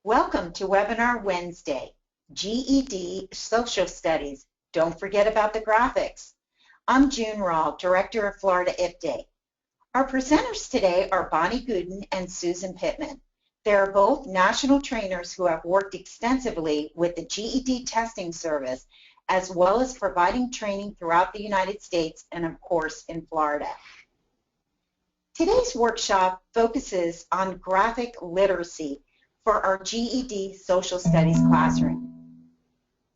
Welcome to Webinar Wednesday, GED Social Studies. Don't forget about the graphics. I'm June Rawl, Director of Florida IPDAY. Our presenters today are Bonnie Gooden and Susan Pittman. They are both national trainers who have worked extensively with the GED testing service, as well as providing training throughout the United States and, of course, in Florida. Today's workshop focuses on graphic literacy for our GED Social Studies classroom.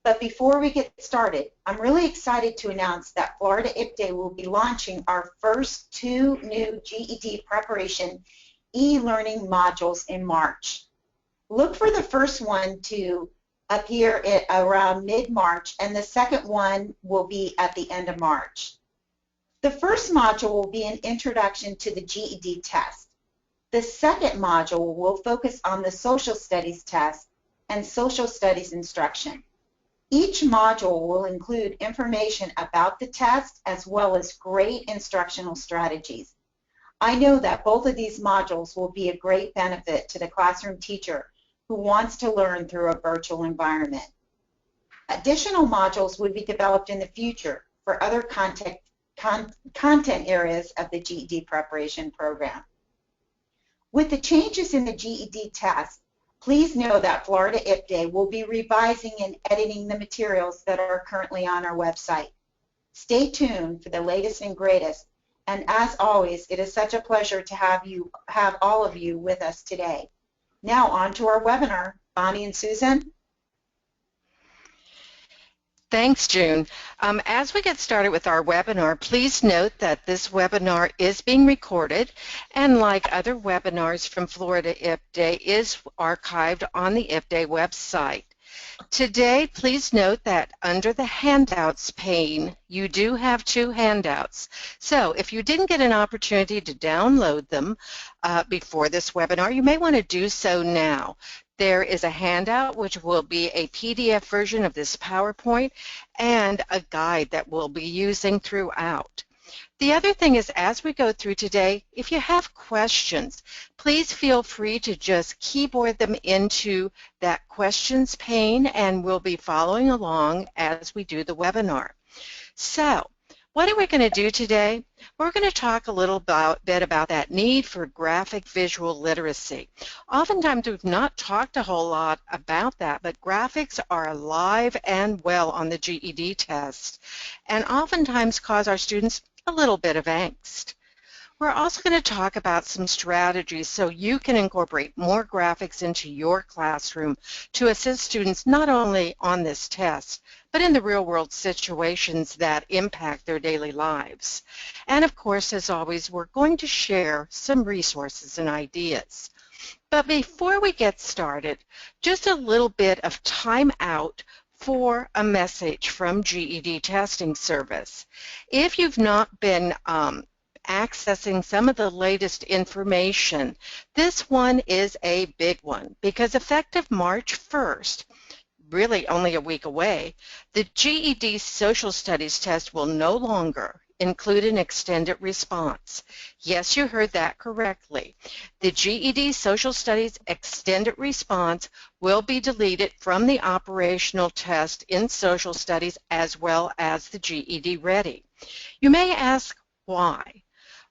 But before we get started, I'm really excited to announce that Florida IPDAY will be launching our first 2 new GED preparation e-learning modules in March. Look for the first one to appear at around mid-March, and the second one will be at the end of March. The first module will be an introduction to the GED test. The second module will focus on the social studies test and social studies instruction. Each module will include information about the test as well as great instructional strategies. I know that both of these modules will be a great benefit to the classroom teacher who wants to learn through a virtual environment. Additional modules will be developed in the future for other content areas of the GED preparation program. With the changes in the GED test, please know that Florida IPDAY will be revising and editing the materials that are currently on our website. Stay tuned for the latest and greatest, and as always, it is such a pleasure to have all of you with us today. Now on to our webinar. Bonnie and Susan. Thanks, June. As we get started with our webinar, please note that this webinar is being recorded, and like other webinars from Florida IPDAY, is archived on the IPDAY website. Today, please note that under the handouts pane, you do have 2 handouts. So if you didn't get an opportunity to download them before this webinar, you may want to do so now. There is a handout which will be a PDF version of this PowerPoint and a guide that we'll be using throughout. The other thing is, as we go through today, if you have questions, please feel free to just keyboard them into that questions pane, and we'll be following along as we do the webinar. So, what are we going to do today? We're going to talk a little bit about that need for graphic visual literacy. Oftentimes we've not talked a whole lot about that, but graphics are alive and well on the GED test and oftentimes cause our students a little bit of angst. We're also going to talk about some strategies so you can incorporate more graphics into your classroom to assist students not only on this test, but in the real-world situations that impact their daily lives. And of course, as always, we're going to share some resources and ideas. But before we get started, just a little bit of time out for a message from GED Testing Service. If you've not been accessing some of the latest information, this one is a big one because effective March 1st, really only a week away, the GED Social Studies test will no longer include an extended response. Yes, you heard that correctly. The GED Social Studies extended response will be deleted from the operational test in Social Studies as well as the GED Ready. You may ask why.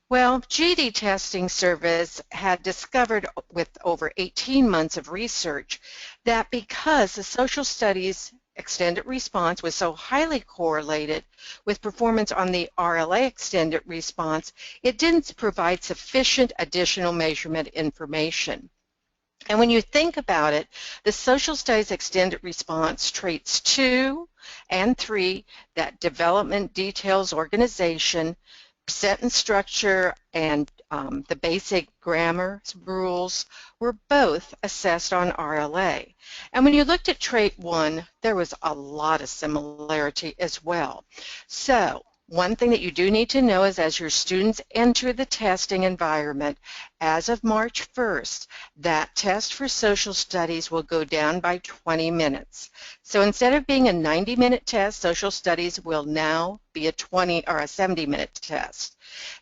Well, GED Testing Service had discovered with over 18 months of research that because the social studies extended response was so highly correlated with performance on the RLA extended response, it didn't provide sufficient additional measurement information. And when you think about it, the social studies extended response traits 2 and 3, that development details organization, sentence structure, and the basic grammar rules were both assessed on RLA. And when you looked at trait 1, there was a lot of similarity as well. So one thing that you do need to know is as your students enter the testing environment, as of March 1st, that test for social studies will go down by 20 minutes. So instead of being a 90-minute test, social studies will now be a 20 or a 70-minute test.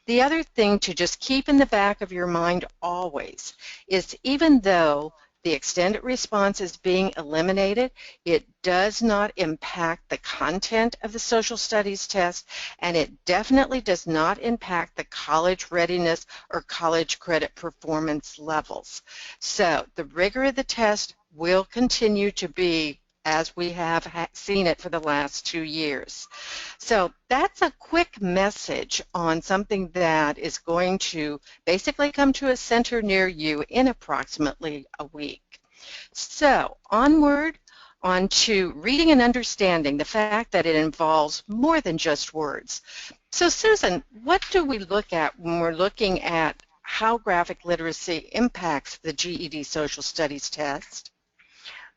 The other thing to just keep in the back of your mind always is even though The extended response is being eliminated. It does not impact the content of the social studies test, and it definitely does not impact the college readiness or college credit performance levels. So the rigor of the test will continue to be as we have seen it for the last 2 years. So that's a quick message on something that is going to basically come to a center near you in approximately a week. So onward onto reading and understanding, the fact that it involves more than just words. So Susan, what do we look at when we're looking at how graphic literacy impacts the GED Social Studies test?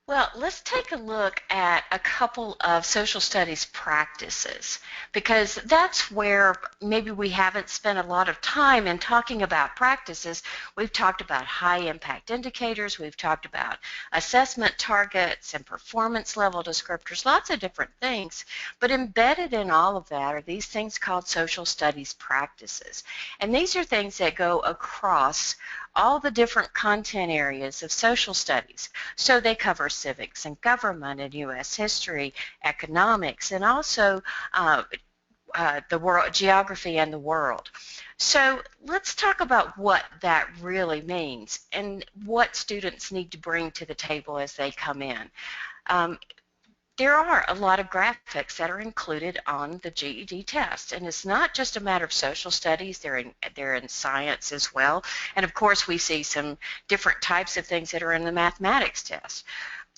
Well, let's take a look at a couple of social studies practices, because that's where maybe we haven't spent a lot of time in talking about practices. We've talked about high impact indicators, we've talked about assessment targets and performance level descriptors, lots of different things, but embedded in all of that are these things called social studies practices. And these are things that go across all the different content areas of social studies. So they cover civics and government and U.S. history, economics, and also the world, geography and the world. So let's talk about what that really means and what students need to bring to the table as they come in. There are a lot of graphics that are included on the GED test, and it's not just a matter of social studies, they're in science as well, and of course we see some different types of things that are in the mathematics test.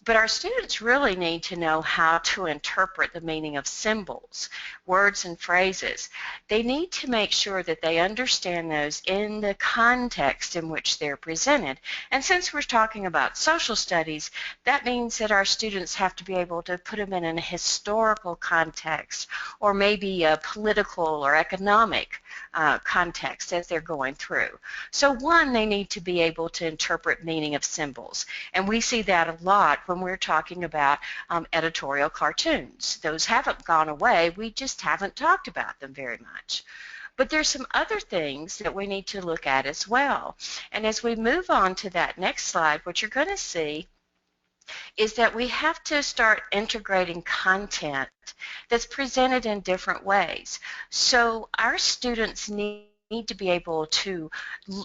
But our students really need to know how to interpret the meaning of symbols, words and phrases. They need to make sure that they understand those in the context in which they're presented. And since we're talking about social studies, that means that our students have to be able to put them in a historical context or maybe a political or economic context as they're going through. So one, they need to be able to interpret meaning of symbols. And we see that a lot when we're talking about editorial cartoons. Those haven't gone away, we just haven't talked about them very much. But there's some other things that we need to look at as well. And as we move on to that next slide, what you're going to see is that we have to start integrating content that's presented in different ways. So our students need to be able to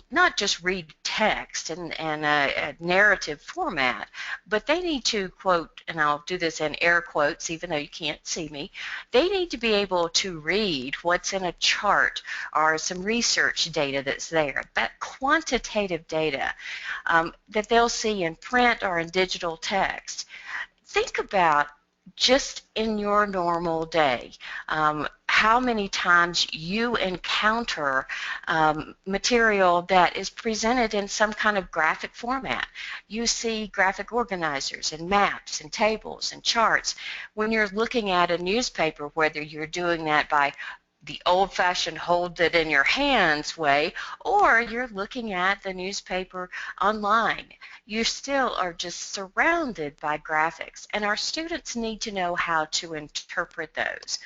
not just read text and a narrative format, but they need to quote, and I'll do this in air quotes even though you can't see me, they need to be able to read what's in a chart or some research data that's there, that quantitative data that they'll see in print or in digital text. Think about just in your normal day, how many times you encounter material that is presented in some kind of graphic format. You see graphic organizers and maps and tables and charts. When you're looking at a newspaper, whether you're doing that by the old-fashioned hold it in your hands way, or you're looking at the newspaper online, you still are just surrounded by graphics, and our students need to know how to interpret those.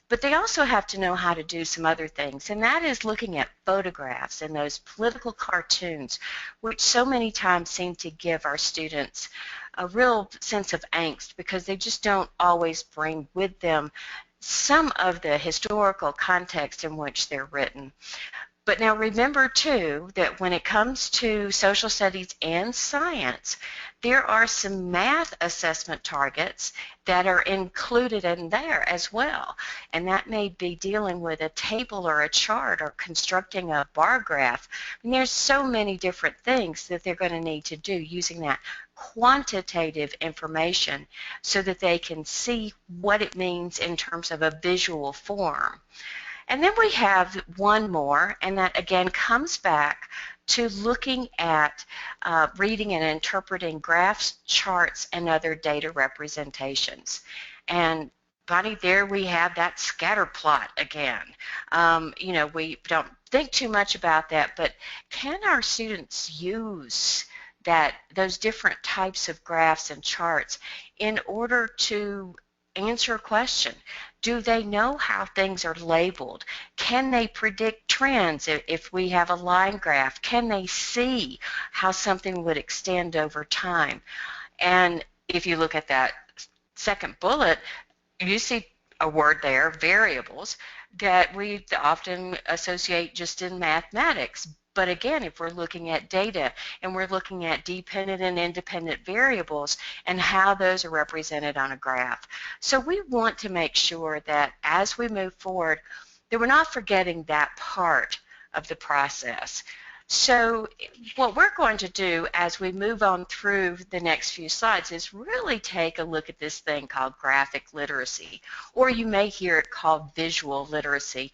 But they also have to know how to do some other things, and that is looking at photographs and those political cartoons, which so many times seem to give our students a real sense of angst because they just don't always bring with them some of the historical context in which they're written. But now remember, too, that when it comes to social studies and science, there are some math assessment targets that are included in there as well. And that may be dealing with a table or a chart or constructing a bar graph. And there's so many different things that they're going to need to do using that quantitative information so that they can see what it means in terms of a visual form. And then we have one more, and that again comes back to looking at reading and interpreting graphs, charts, and other data representations. And Bonnie, there we have that scatter plot again. You know, we don't think too much about that, but can our students use those different types of graphs and charts in order to answer a question? Do they know how things are labeled? Can they predict trends if we have a line graph? Can they see how something would extend over time? And if you look at that second bullet, you see a word there, variables, that we often associate just in mathematics. But again, if we're looking at data and we're looking at dependent and independent variables and how those are represented on a graph. So we want to make sure that as we move forward, that we're not forgetting that part of the process. So what we're going to do as we move on through the next few slides is really take a look at this thing called graphic literacy, or you may hear it called visual literacy,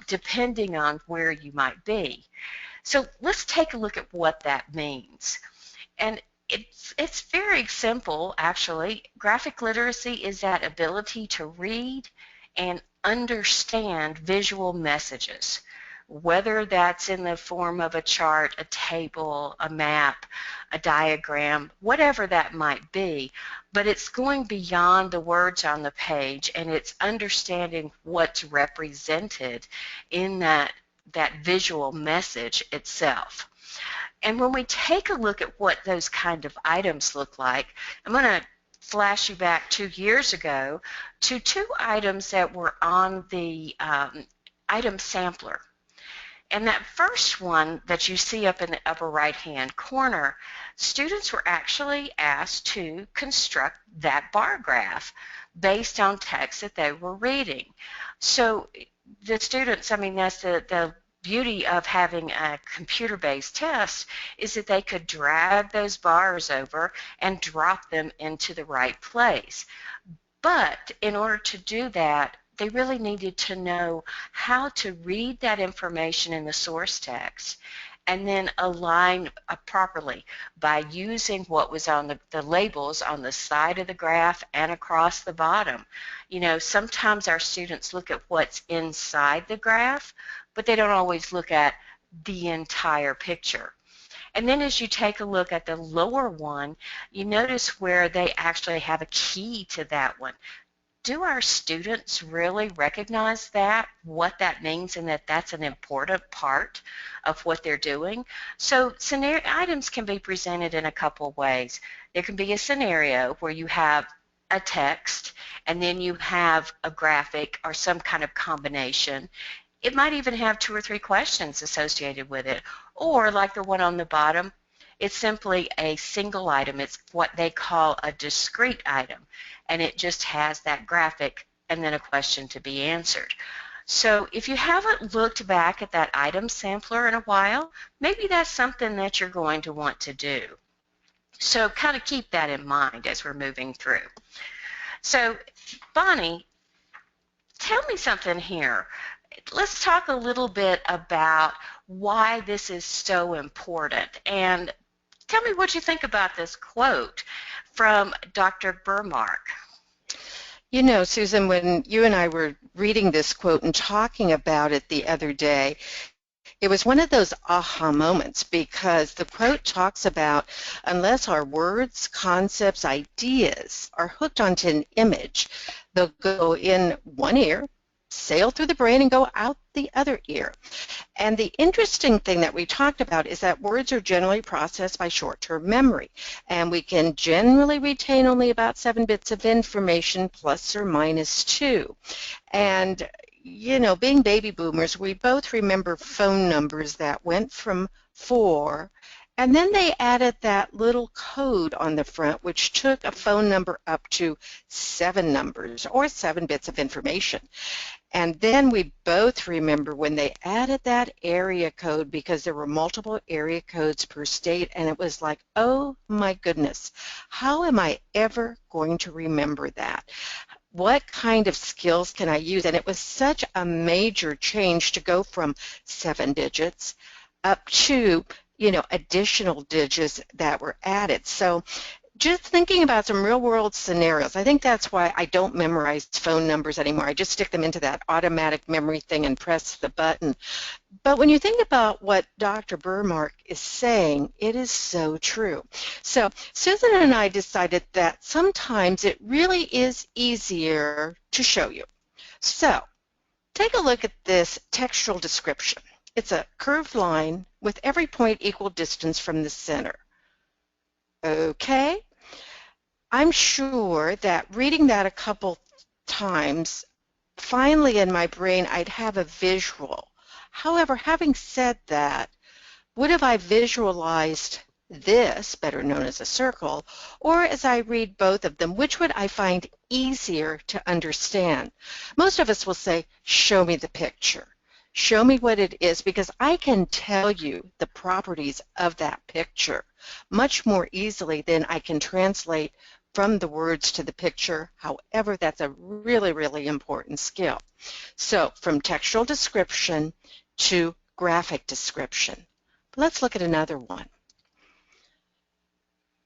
depending on where you might be. So let's take a look at what that means. And it's very simple, actually. Graphic literacy is that ability to read and understand visual messages, whether that's in the form of a chart, a table, a map, a diagram, whatever that might be, but it's going beyond the words on the page, and it's understanding what's represented in that visual message itself. And when we take a look at what those kind of items look like, I'm going to flash you back 2 years ago to 2 items that were on the item sampler. And that first one that you see up in the upper right-hand corner, students were actually asked to construct that bar graph based on text that they were reading. So the students, I mean, that's the beauty of having a computer-based test, is that they could drag those bars over and drop them into the right place. But in order to do that, they really needed to know how to read that information in the source text and then align properly by using what was on the labels on the side of the graph and across the bottom. You know, sometimes our students look at what's inside the graph, but they don't always look at the entire picture. And then as you take a look at the lower one, you notice where they actually have a key to that one. Do our students really recognize that, what that means, and that that's an important part of what they're doing? So scenario items can be presented in a couple ways. There can be a scenario where you have a text and then you have a graphic or some kind of combination. It might even have 2 or 3 questions associated with it. Or like the one on the bottom, it's simply a single item. It's what they call a discrete item, and it just has that graphic and then a question to be answered. So if you haven't looked back at that item sampler in a while, maybe that's something that you're going to want to do. So kind of keep that in mind as we're moving through. So Bonnie, tell me something here. Let's talk a little bit about why this is so important, and tell me what you think about this quote from Dr. Burmark. You know, Susan, when you and I were reading this quote and talking about it the other day, it was one of those aha moments, because the quote talks about unless our words, concepts, ideas are hooked onto an image, they'll go in one ear, sail through the brain, and go out the other ear. And the interesting thing that we talked about is that words are generally processed by short-term memory, and we can generally retain only about 7 bits of information, plus or minus 2. And you know, being baby boomers, we both remember phone numbers that went from 4, and then they added that little code on the front, which took a phone number up to 7 numbers or 7 bits of information. And then we both remember when they added that area code, because there were multiple area codes per state, and it was like, oh my goodness, how am I ever going to remember that? What kind of skills can I use? And it was such a major change to go from 7 digits up to, you know, additional digits that were added. So just thinking about some real-world scenarios, I think that's why I don't memorize phone numbers anymore. I just stick them into that automatic memory thing and press the button. But when you think about what Dr. Burmark is saying, it is so true. So Susan and I decided that sometimes it really is easier to show you. So take a look at this textual description. It's a curved line with every point equal distance from the center. Okay? I'm sure that reading that a couple times, finally in my brain I'd have a visual. However, having said that, what have I visualized this, better known as a circle, or as I read both of them, which would I find easier to understand? Most of us will say, show me the picture. Show me what it is, because I can tell you the properties of that picture much more easily than I can translate from the words to the picture. However, that's a really, really important skill. So from textual description to graphic description. Let's look at another one.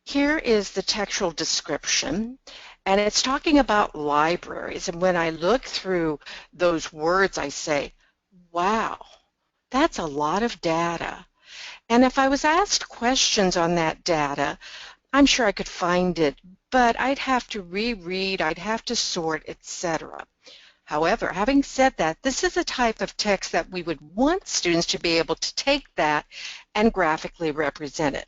Here is the textual description, and it's talking about libraries. And when I look through those words, I say, wow, that's a lot of data. And if I was asked questions on that data, I'm sure I could find it, but I'd have to reread, I'd have to sort, etc. However, having said that, this is a type of text that we would want students to be able to take that and graphically represent it.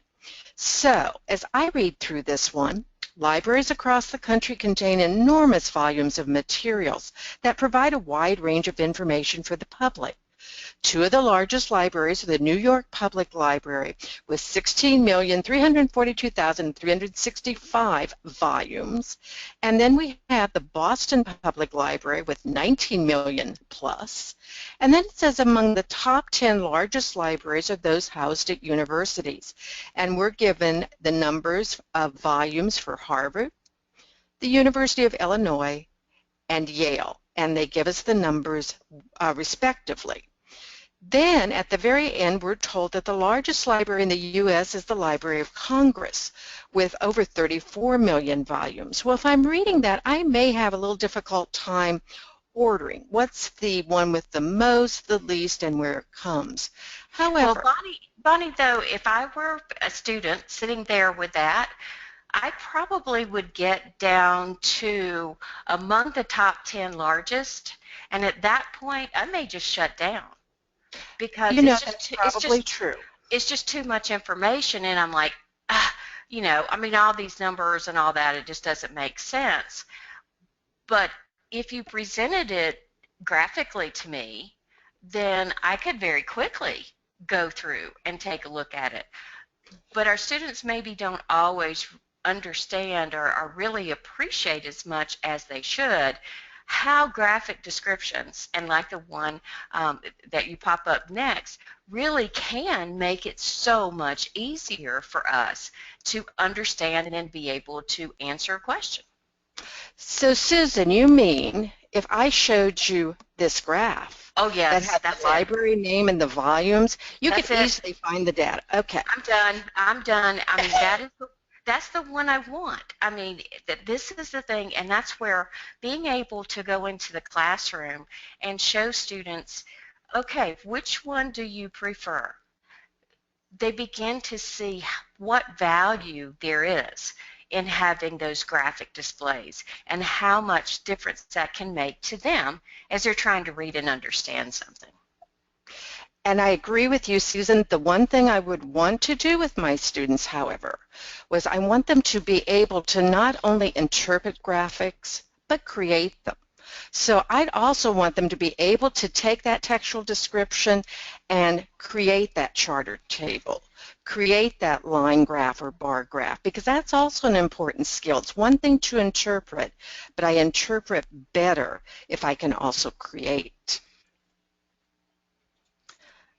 So, as I read through this one, libraries across the country contain enormous volumes of materials that provide a wide range of information for the public. Two of the largest libraries are the New York Public Library with 16,342,365 volumes, and then we have the Boston Public Library with 19 million plus, and then it says among the top 10 largest libraries are those housed at universities, and we're given the numbers of volumes for Harvard, the University of Illinois, and Yale, and they give us the numbers respectively. Then, at the very end, we're told that the largest library in the U.S. is the Library of Congress, with over 34 million volumes. Well, if I'm reading that, I may have a little difficult time ordering. What's the one with the most, the least, and where it comes? However, well, Bonnie, though, if I were a student sitting there with that, I probably would get down to among the top 10 largest, and at that point, I may just shut down. Because that's probably true. It's just too much information, and I'm like, I mean, all these numbers and all that, it just doesn't make sense. But if you presented it graphically to me, then I could very quickly go through and take a look at it. But our students maybe don't always understand or really appreciate as much as they should how graphic descriptions, and like the one that you pop up next, really can make it so much easier for us to understand and then be able to answer a question. So, Susan, you mean if I showed you this graph that had the library name and the volumes, you could easily find the data. Okay. I'm done. I mean, that's the one I want. I mean, this is the thing, and that's where being able to go into the classroom and show students, okay, which one do you prefer? They begin to see what value there is in having those graphic displays and how much difference that can make to them as they're trying to read and understand something. And I agree with you, Susan. The one thing I would want to do with my students, however, was I want them to be able to not only interpret graphics, but create them. So I'd also want them to be able to take that textual description and create that charter table, create that line graph or bar graph, because that's also an important skill. It's one thing to interpret, but I interpret better if I can also create.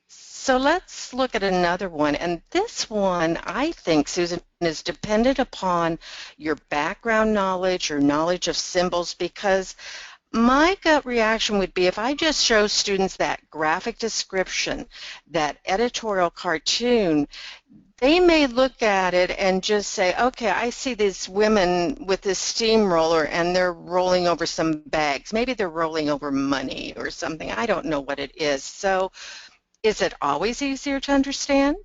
So let's look at another one, and this one, I think, Susan, is dependent upon your background knowledge, your knowledge of symbols, because my gut reaction would be if I just show students that graphic description, that editorial cartoon, they may look at it and just say, okay, I see these women with this steamroller and they're rolling over some bags. Maybe they're rolling over money or something. I don't know what it is. So is it always easier to understand?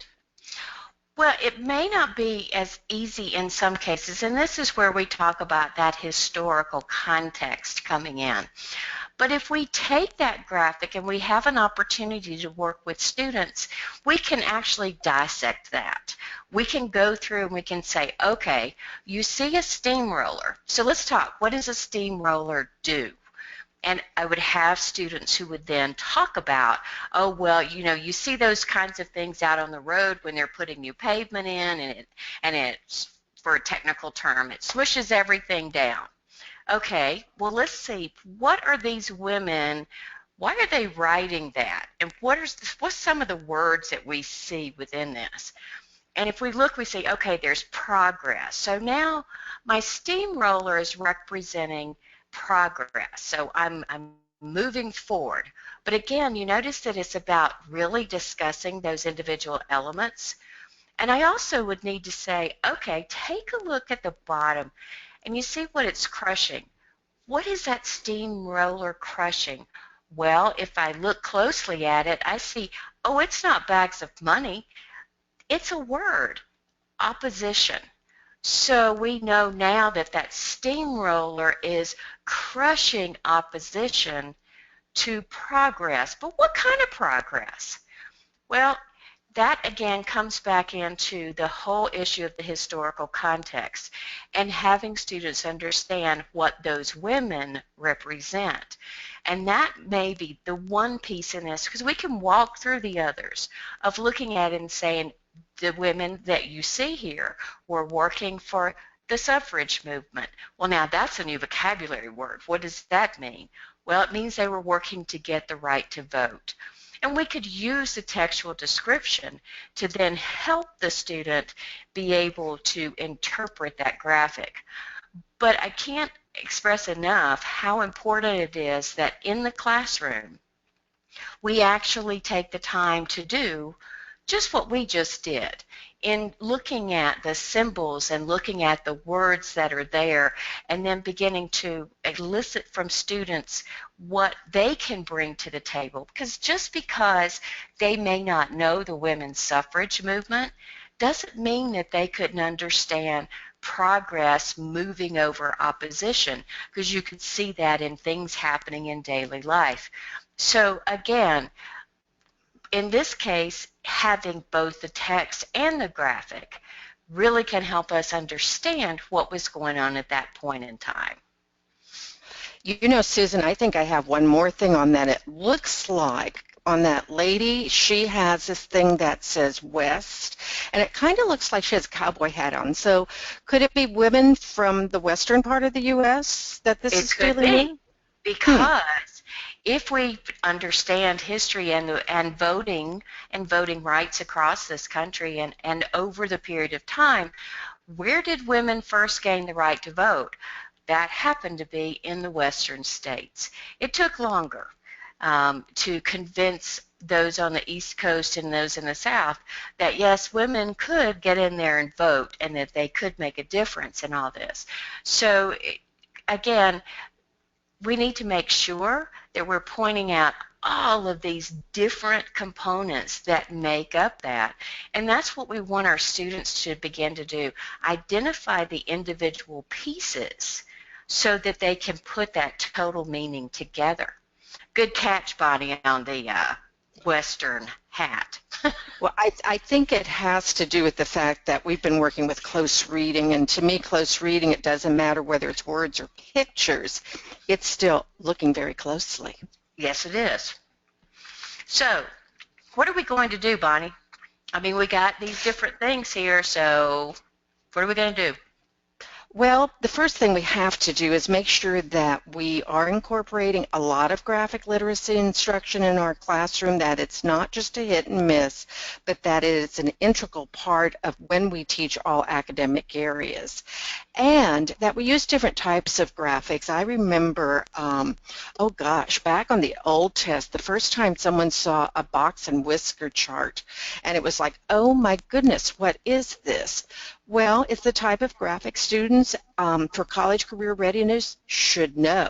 Well, it may not be as easy in some cases, and this is where we talk about that historical context coming in. But if we take that graphic and we have an opportunity to work with students, we can actually dissect that. We can go through and we can say, okay, you see a steamroller. So let's talk. What does a steamroller do? And I would have students who would then talk about, oh, well, you know, you see those kinds of things out on the road when they're putting new pavement in, and it's, for a technical term, it swishes everything down. Okay, well, let's see, what are these women, why are they writing that? And what's some of the words that we see within this? And if we look, we see, okay, there's progress. So now my steamroller is representing progress. So I'm moving forward. But again, you notice that it's about really discussing those individual elements. And I also would need to say, okay, take a look at the bottom and you see what it's crushing. What is that steamroller crushing? Well, if I look closely at it, I see, oh, it's not bags of money. It's a word, opposition. So we know now that that steamroller is crushing opposition to progress. But what kind of progress? Well, that again comes back into the whole issue of the historical context and having students understand what those women represent. And that may be the one piece in this, because we can walk through the others of looking at it and saying the women that you see here were working for the suffrage movement. Well, now that's a new vocabulary word. What does that mean? Well, it means they were working to get the right to vote. And we could use the textual description to then help the student be able to interpret that graphic. But I can't express enough how important it is that in the classroom we actually take the time to do just what we just did in looking at the symbols and looking at the words that are there and then beginning to elicit from students what they can bring to the table. Because just because they may not know the women's suffrage movement doesn't mean that they couldn't understand progress moving over opposition, because you could see that in things happening in daily life. So again, in this case, having both the text and the graphic really can help us understand what was going on at that point in time. You know, Susan, I think I have one more thing on that. It looks like on that lady, she has this thing that says West, and it kind of looks like she has a cowboy hat on. So could it be women from the western part of the U.S. that this is dealing with? Because if we understand history and voting rights across this country and over the period of time, where did women first gain the right to vote? That happened to be in the western states. It took longer to convince those on the East Coast and those in the South that yes, women could get in there and vote and that they could make a difference in all this. So again, we need to make sure that we're pointing out all of these different components that make up that. And that's what we want our students to begin to do. Identify the individual pieces so that they can put that total meaning together. Good catch, Bonnie, on the Western hat. Well, I think it has to do with the fact that we've been working with close reading, and to me, close reading, it doesn't matter whether it's words or pictures. It's still looking very closely. Yes, it is. So, what are we going to do, Bonnie? I mean, we got these different things here, so what are we going to do? Well, the first thing we have to do is make sure that we are incorporating a lot of graphic literacy instruction in our classroom, that it's not just a hit and miss, but that it's an integral part of when we teach all academic areas. And that we use different types of graphics. I remember, back on the old test, the first time someone saw a box and whisker chart, and it was like, oh my goodness, what is this? Well, it's the type of graphic students for college career readiness should know.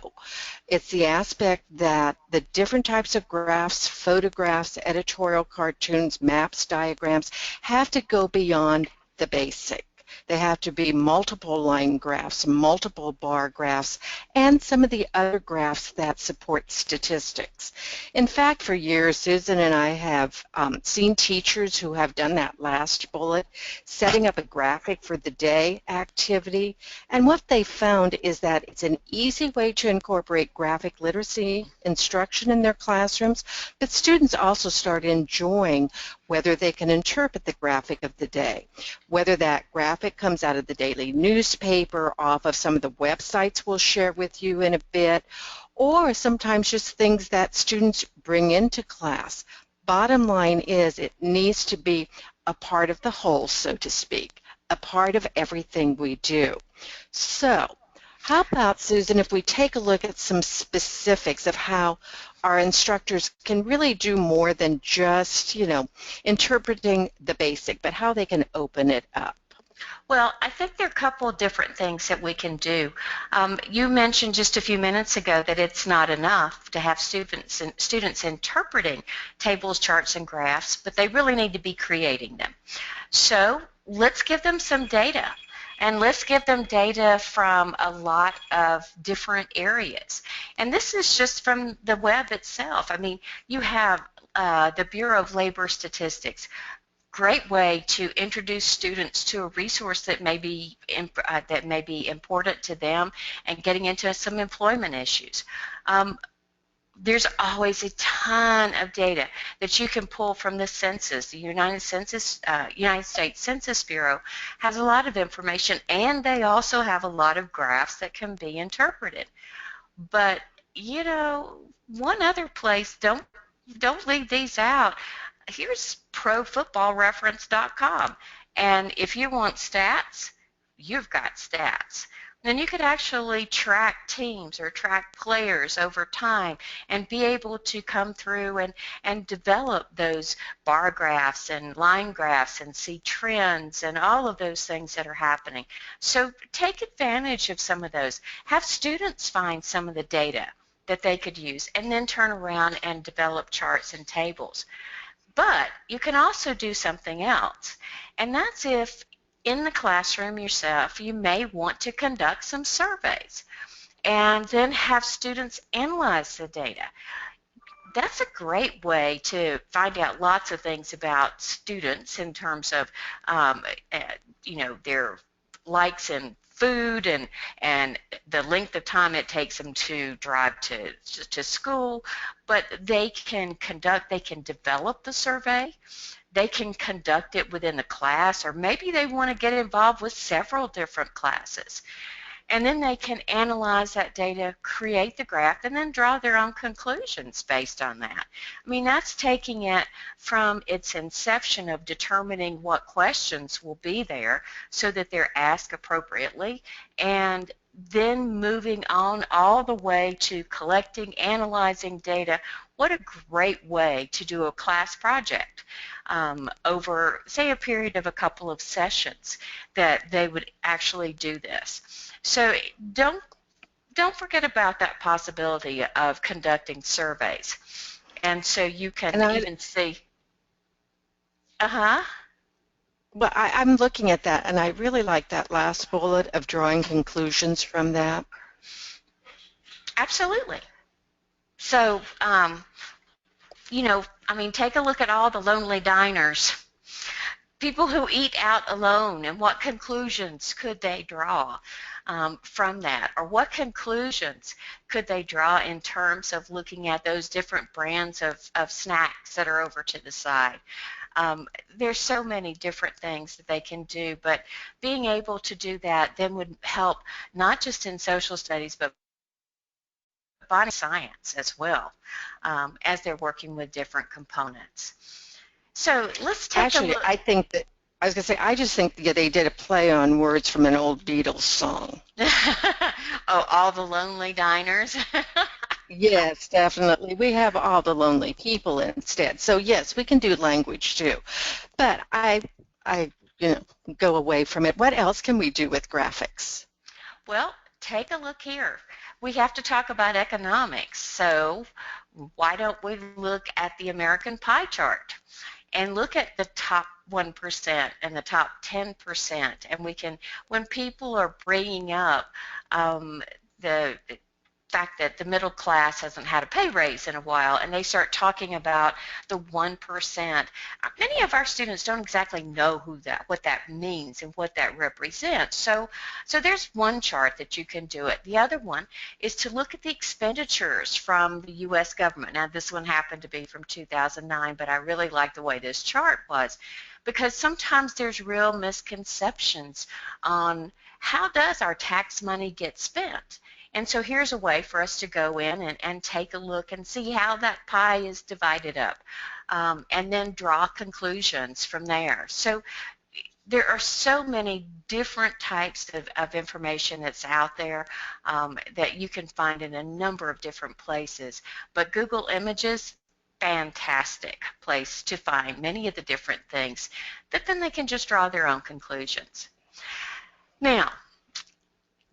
It's the aspect that the different types of graphs, photographs, editorial cartoons, maps, diagrams have to go beyond the basic. They have to be multiple line graphs, multiple bar graphs, and some of the other graphs that support statistics. In fact, for years, Susan and I have seen teachers who have done that last bullet, setting up a graphic for the day activity, and what they found is that it's an easy way to incorporate graphic literacy instruction in their classrooms, but students also start enjoying whether they can interpret the graphic of the day, whether that graphic comes out of the daily newspaper, off of some of the websites we'll share with you in a bit, or sometimes just things that students bring into class. Bottom line is it needs to be a part of the whole, so to speak, a part of everything we do. So, how about, Susan, if we take a look at some specifics of how our instructors can really do more than just, interpreting the basic, but how they can open it up? Well, I think there are a couple of different things that we can do. You mentioned just a few minutes ago that it's not enough to have students interpreting tables, charts, and graphs, but they really need to be creating them. So let's give them some data. And let's give them data from a lot of different areas. And this is just from the web itself. I mean, you have the Bureau of Labor Statistics. Great way to introduce students to a resource that may be important to them and getting into some employment issues. There's always a ton of data that you can pull from the census. The United States Census Bureau has a lot of information, and they also have a lot of graphs that can be interpreted. But one other place, don't leave these out. Here's profootballreference.com, and if you want stats, you've got stats. Then you could actually track teams or track players over time and be able to come through and develop those bar graphs and line graphs and see trends and all of those things that are happening. So take advantage of some of those. Have students find some of the data that they could use and then turn around and develop charts and tables. But you can also do something else, and that's if in the classroom yourself, you may want to conduct some surveys and then have students analyze the data. That's a great way to find out lots of things about students in terms of, their likes in food and the length of time it takes them to drive to school. But they can develop the survey. They can conduct it within the class, or maybe they want to get involved with several different classes. And then they can analyze that data, create the graph, and then draw their own conclusions based on that. I mean, that's taking it from its inception of determining what questions will be there so that they're asked appropriately, and then moving on all the way to collecting, analyzing data. What a great way to do a class project over, say, a period of a couple of sessions that they would actually do this. So don't forget about that possibility of conducting surveys. And so you can even see. Well, I'm looking at that, and I really like that last bullet of drawing conclusions from that. Absolutely. So, take a look at all the lonely diners. People who eat out alone, and what conclusions could they draw from that? Or what conclusions could they draw in terms of looking at those different brands of snacks that are over to the side? There's so many different things that they can do, but being able to do that then would help not just in social studies, but body science as well, as they're working with different components. So let's take a look. I just think they did a play on words from an old Beatles song. Oh, all the lonely diners? Yes, definitely. We have all the lonely people instead. So yes, we can do language too. But I go away from it. What else can we do with graphics? Well, take a look here. We have to talk about economics. So why don't we look at the American pie chart? and look at the top 1% and the top 10%, and we can, when people are bringing up the fact that the middle class hasn't had a pay raise in a while, and they start talking about the 1%. Many of our students don't exactly know what that means and what that represents. So there's one chart that you can do it. The other one is to look at the expenditures from the U.S. government. Now, this one happened to be from 2009, but I really like the way this chart was, because sometimes there's real misconceptions on how does our tax money get spent. And so here's a way for us to go in and take a look and see how that pie is divided up, and then draw conclusions from there. So there are so many different types of information that's out there that you can find in a number of different places. But Google Images, fantastic place to find many of the different things that then they can just draw their own conclusions. Now,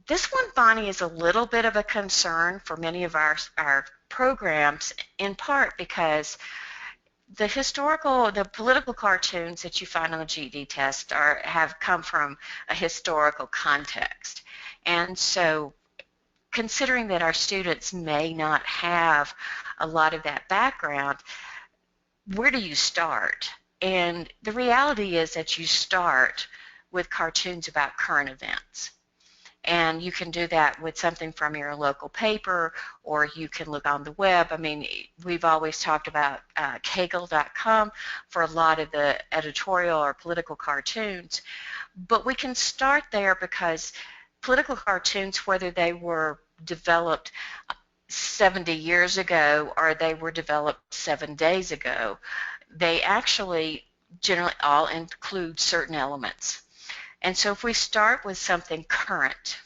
this one, Bonnie, is a little bit of a concern for many of our programs, in part because the political cartoons that you find on the GED test have come from a historical context. And so considering that our students may not have a lot of that background, where do you start? And the reality is that you start with cartoons about current events. And you can do that with something from your local paper, or you can look on the web. I mean, we've always talked about Kaggle.com for a lot of the editorial or political cartoons. But we can start there because political cartoons, whether they were developed 70 years ago or they were developed 7 days ago, they actually generally all include certain elements. And so if we start with something current,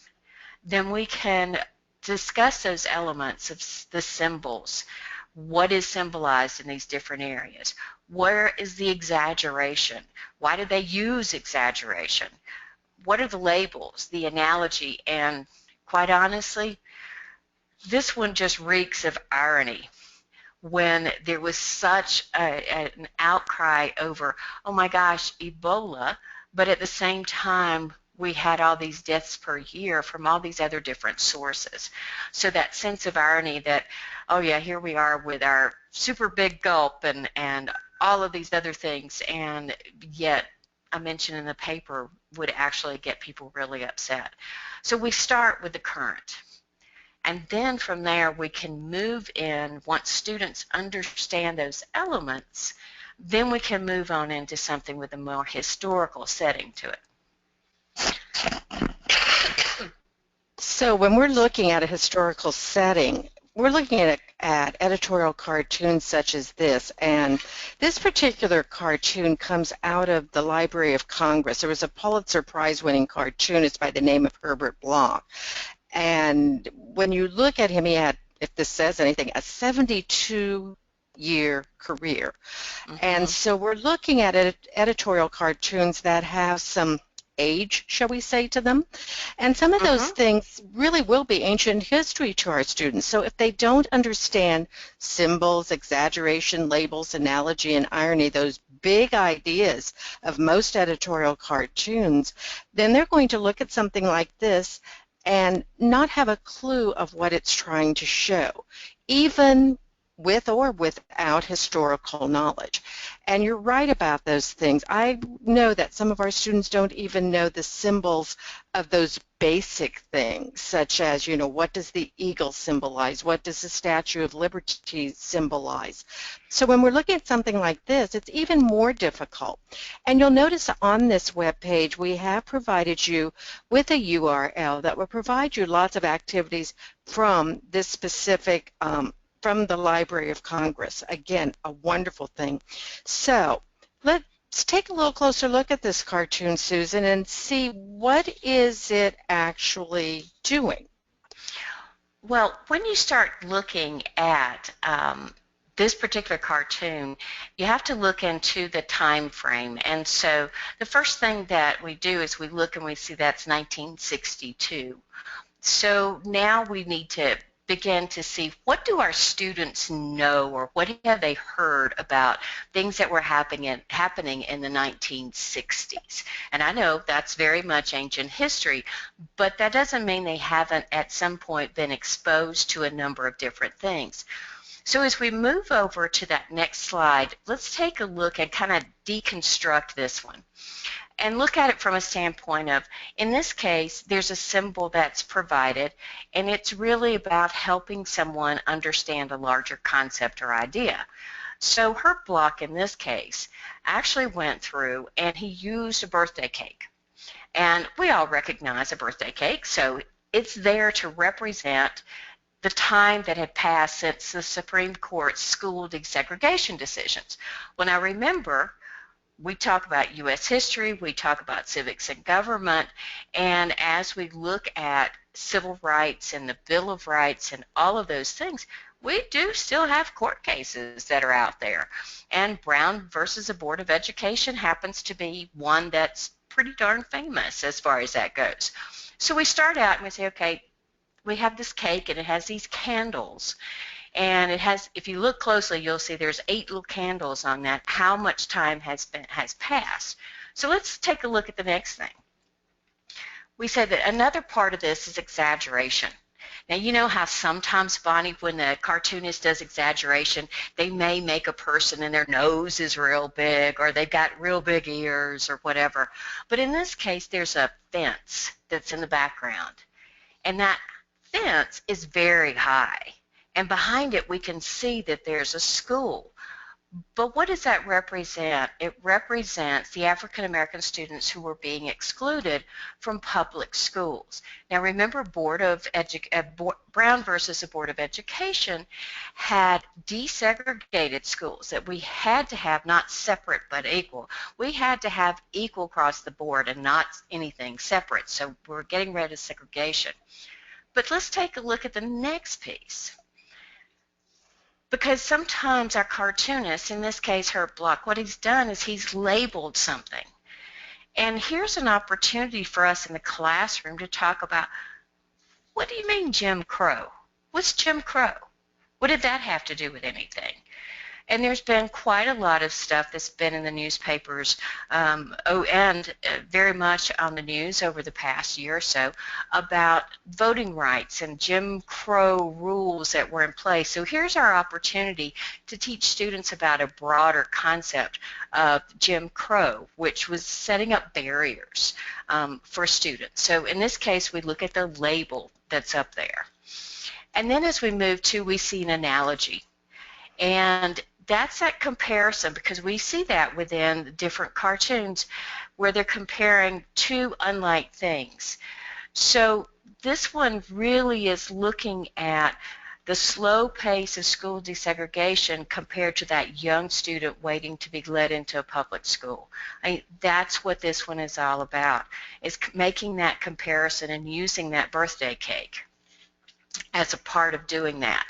then we can discuss those elements of the symbols. What is symbolized in these different areas? Where is the exaggeration? Why do they use exaggeration? What are the labels, the analogy? And quite honestly, this one just reeks of irony. When there was such an outcry over, oh my gosh, Ebola, but at the same time, we had all these deaths per year from all these other different sources. So that sense of irony that, oh yeah, here we are with our super big gulp and all of these other things, and yet a mention in the paper would actually get people really upset. So we start with the current. And then from there, we can move in, once students understand those elements, then we can move on into something with a more historical setting to it. So when we're looking at a historical setting, we're looking at editorial cartoons such as this, and this particular cartoon comes out of the Library of Congress. There was a Pulitzer Prize-winning cartoonist by the name of Herbert Bloch, and when you look at him, he had, if this says anything, a 72-year career. Mm-hmm. And so we're looking at editorial cartoons that have some age, shall we say, to them. And some of those things really will be ancient history to our students. So if they don't understand symbols, exaggeration, labels, analogy, and irony, those big ideas of most editorial cartoons, then they're going to look at something like this and not have a clue of what it's trying to show, even with or without historical knowledge. And you're right about those things. I know that some of our students don't even know the symbols of those basic things, such as, you know, what does the eagle symbolize? What does the Statue of Liberty symbolize? So when we're looking at something like this, it's even more difficult. And you'll notice on this web page, we have provided you with a URL that will provide you lots of activities from this specific from the Library of Congress. Again, a wonderful thing. So let's take a little closer look at this cartoon, Susan, and see what is it actually doing. Well, when you start looking at this particular cartoon, you have to look into the time frame. And so the first thing that we do is we look and we see that's 1962. So now we need to begin to see what do our students know or what have they heard about things that were happening in the 1960s. And I know that's very much ancient history, but that doesn't mean they haven't at some point been exposed to a number of different things. So as we move over to that next slide, let's take a look and kind of deconstruct this one and look at it from a standpoint of, in this case, there's a symbol that's provided, and it's really about helping someone understand a larger concept or idea. So Herb Block, in this case, actually went through and he used a birthday cake. And we all recognize a birthday cake, so it's there to represent the time that had passed since the Supreme Court school desegregation decisions. Well, now remember, we talk about U.S. history, we talk about civics and government, and as we look at civil rights and the Bill of Rights and all of those things, we do still have court cases that are out there. And Brown versus the Board of Education happens to be one that's pretty darn famous as far as that goes. So we start out and we say, okay, we have this cake and it has these candles. And it has, if you look closely, you'll see there's 8 little candles on that. How much time has passed? So let's take a look at the next thing. We said that another part of this is exaggeration. Now, you know how sometimes, Bonnie, when a cartoonist does exaggeration, they may make a person and their nose is real big, or they've got real big ears, or whatever. But in this case, there's a fence that's in the background. And that fence is very high. And behind it, we can see that there's a school. But what does that represent? It represents the African American students who were being excluded from public schools. Now remember, Brown versus the Board of Education had desegregated schools that we had to have not separate but equal. We had to have equal across the board and not anything separate. So we're getting rid of segregation. But let's take a look at the next piece. Because sometimes our cartoonists, in this case Herb Block, what he's done is he's labeled something. And here's an opportunity for us in the classroom to talk about, what do you mean Jim Crow? What's Jim Crow? What did that have to do with anything? And there's been quite a lot of stuff that's been in the newspapers and very much on the news over the past year or so about voting rights and Jim Crow rules that were in place. So here's our opportunity to teach students about a broader concept of Jim Crow, which was setting up barriers for students. So in this case, we look at the label that's up there. And then as we move to, we see an analogy. And that's that comparison, because we see that within different cartoons where they're comparing two unlike things. So this one really is looking at the slow pace of school desegregation compared to that young student waiting to be led into a public school. That's what this one is all about, is making that comparison and using that birthday cake as a part of doing that.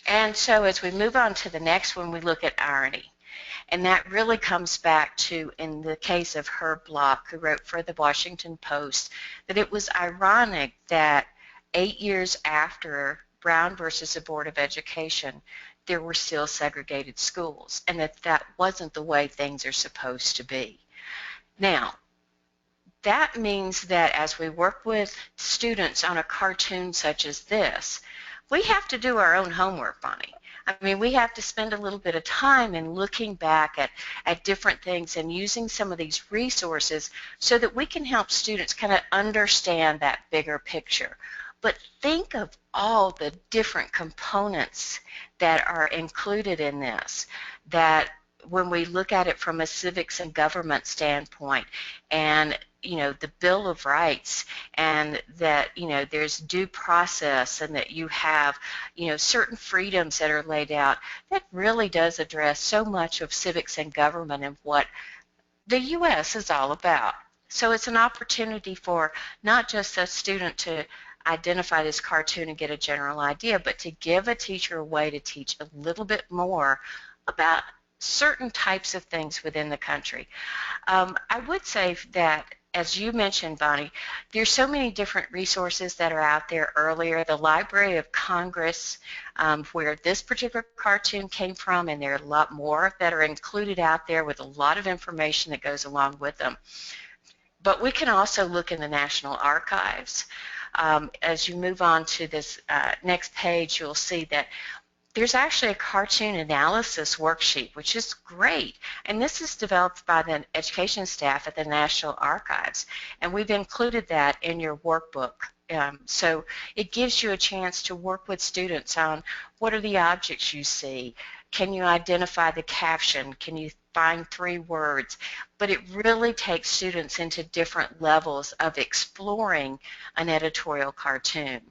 And so as we move on to the next one, we look at irony. And that really comes back to, in the case of Herb Block, who wrote for the Washington Post, that it was ironic that 8 years after Brown versus the Board of Education, there were still segregated schools, and that wasn't the way things are supposed to be. Now, that means that as we work with students on a cartoon such as this, we have to do our own homework, Bonnie. I mean, we have to spend a little bit of time in looking back at different things and using some of these resources so that we can help students kind of understand that bigger picture. But think of all the different components that are included in this, that when we look at it from a civics and government standpoint, and the Bill of Rights, and that there's due process, and that you have certain freedoms that are laid out, that really does address so much of civics and government and what the U.S. is all about. So it's an opportunity for not just a student to identify this cartoon and get a general idea, but to give a teacher a way to teach a little bit more about certain types of things within the country. I would say that as you mentioned, Bonnie, there's so many different resources that are out there earlier. The Library of Congress, where this particular cartoon came from, and there are a lot more that are included out there with a lot of information that goes along with them. But we can also look in the National Archives. As you move on to this next page, you'll see that there's actually a cartoon analysis worksheet, which is great. And this is developed by the education staff at the National Archives. And we've included that in your workbook. So it gives you a chance to work with students on what are the objects you see. Can you identify the caption? Can you find 3 words? But it really takes students into different levels of exploring an editorial cartoon.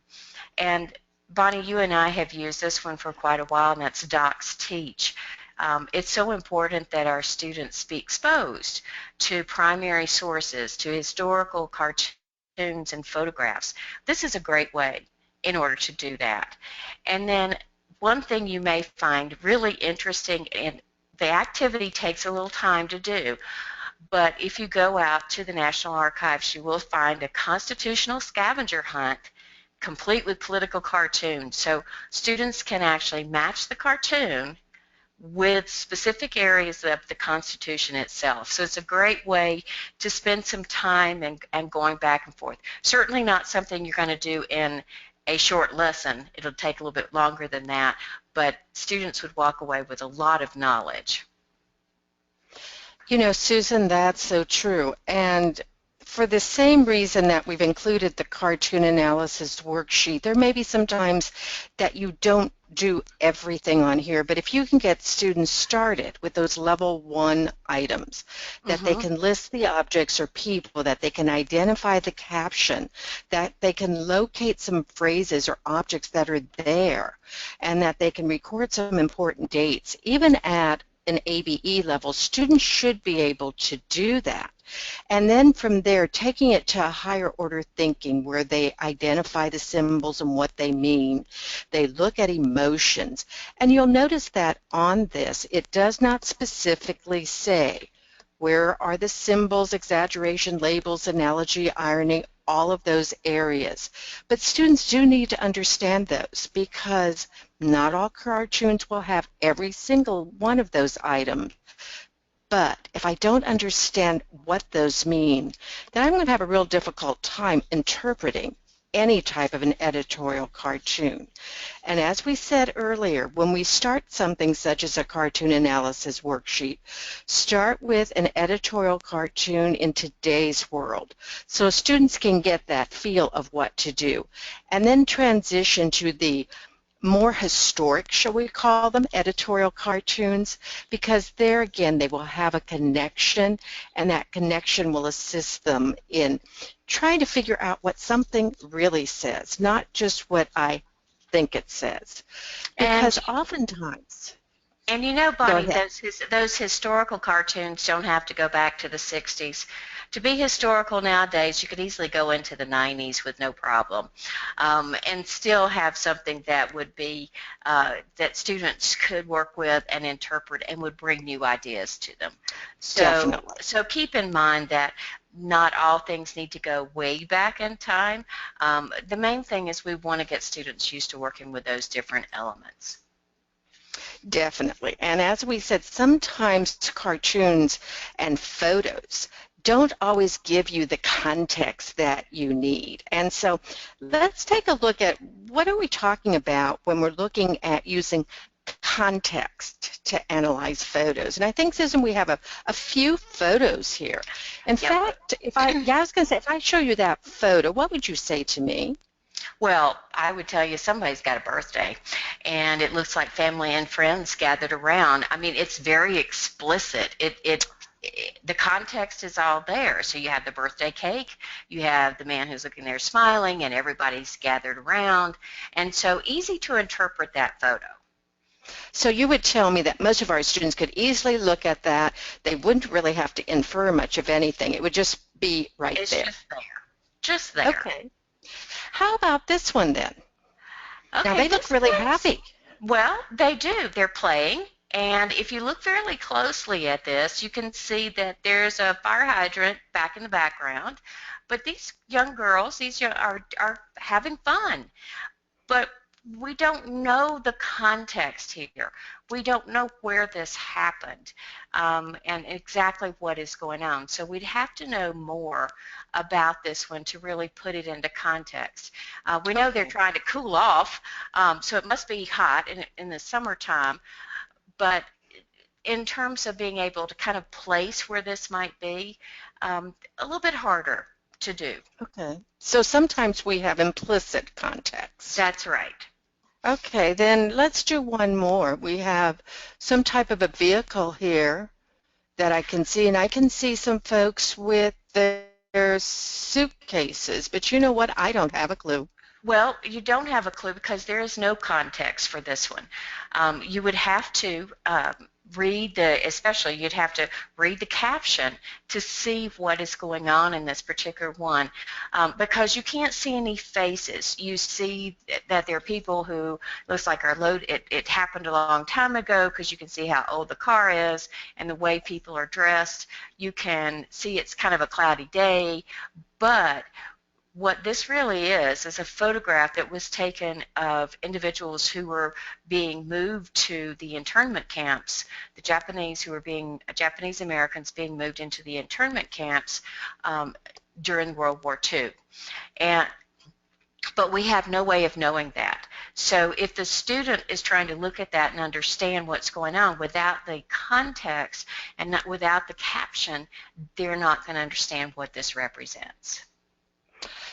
And Bonnie, you and I have used this one for quite a while, and that's Docs Teach. It's so important that our students be exposed to primary sources, to historical cartoons and photographs. This is a great way in order to do that. And then one thing you may find really interesting, and the activity takes a little time to do, but if you go out to the National Archives, you will find a constitutional scavenger hunt complete with political cartoons. So students can actually match the cartoon with specific areas of the Constitution itself. So it's a great way to spend some time and going back and forth. Certainly not something you're going to do in a short lesson. It'll take a little bit longer than that, but students would walk away with a lot of knowledge. You know, Susan, that's so true. And for the same reason that we've included the cartoon analysis worksheet, there may be some times that you don't do everything on here, but if you can get students started with those level 1 items, that they can list the objects or people, that they can identify the caption, that they can locate some phrases or objects that are there, and that they can record some important dates, even at an ABE level, students should be able to do that. And then from there, taking it to a higher order thinking where they identify the symbols and what they mean. They look at emotions. And you'll notice that on this, it does not specifically say where are the symbols, exaggeration, labels, analogy, irony, all of those areas. But students do need to understand those because not all cartoons will have every single one of those items. But if I don't understand what those mean, then I'm going to have a real difficult time interpreting any type of an editorial cartoon. And as we said earlier, when we start something such as a cartoon analysis worksheet, start with an editorial cartoon in today's world so students can get that feel of what to do, and then transition to the more historic, shall we call them, editorial cartoons, because there again they will have a connection, and that connection will assist them in trying to figure out what something really says, not just what I think it says. Because oftentimes... And you know, Bonnie, those historical cartoons don't have to go back to the 60s. To be historical nowadays, you could easily go into the 90s with no problem, and still have something that would be, that students could work with and interpret and would bring new ideas to them. So keep in mind that not all things need to go way back in time. The main thing is we want to get students used to working with those different elements. Definitely. And as we said, sometimes cartoons and photos don't always give you the context that you need. And so let's take a look at what are we talking about when we're looking at using context to analyze photos. And I think, Susan, we have a few photos here. In fact, I was going to say, if I show you that photo, what would you say to me? Well, I would tell you somebody's got a birthday, and it looks like family and friends gathered around. I mean, it's very explicit. The context is all there. So you have the birthday cake, you have the man who's looking there smiling, and everybody's gathered around. And so easy to interpret that photo. So you would tell me that most of our students could easily look at that. They wouldn't really have to infer much of anything. It would just be right there. It's just there. Just there. Okay. How about this one then? Okay, now they look really happy. Well, they do. They're playing. And if you look fairly closely at this, you can see that there's a fire hydrant back in the background. But these young girls, are having fun. But we don't know the context here. We don't know where this happened and exactly what is going on. So we'd have to know more about this one to really put it into context. We know they're trying to cool off, so it must be hot in the summertime, but in terms of being able to kind of place where this might be, a little bit harder to do. Okay. So sometimes we have implicit context. That's right. Okay, then let's do one more. We have some type of a vehicle here that I can see, and I can see some folks with their suitcases, but you know what? I don't have a clue. Well, you don't have a clue because there is no context for this one. You would have to especially you'd have to read the caption to see what is going on in this particular one because you can't see any faces. You see that there are people who looks like it happened a long time ago because you can see how old the car is and the way people are dressed. You can see it's kind of a cloudy day, but what this really is a photograph that was taken of individuals who were being moved to the internment camps, the Japanese Japanese Americans being moved into the internment camps during World War II. But we have no way of knowing that. So if the student is trying to look at that and understand what's going on without the context and without the caption, they're not going to understand what this represents.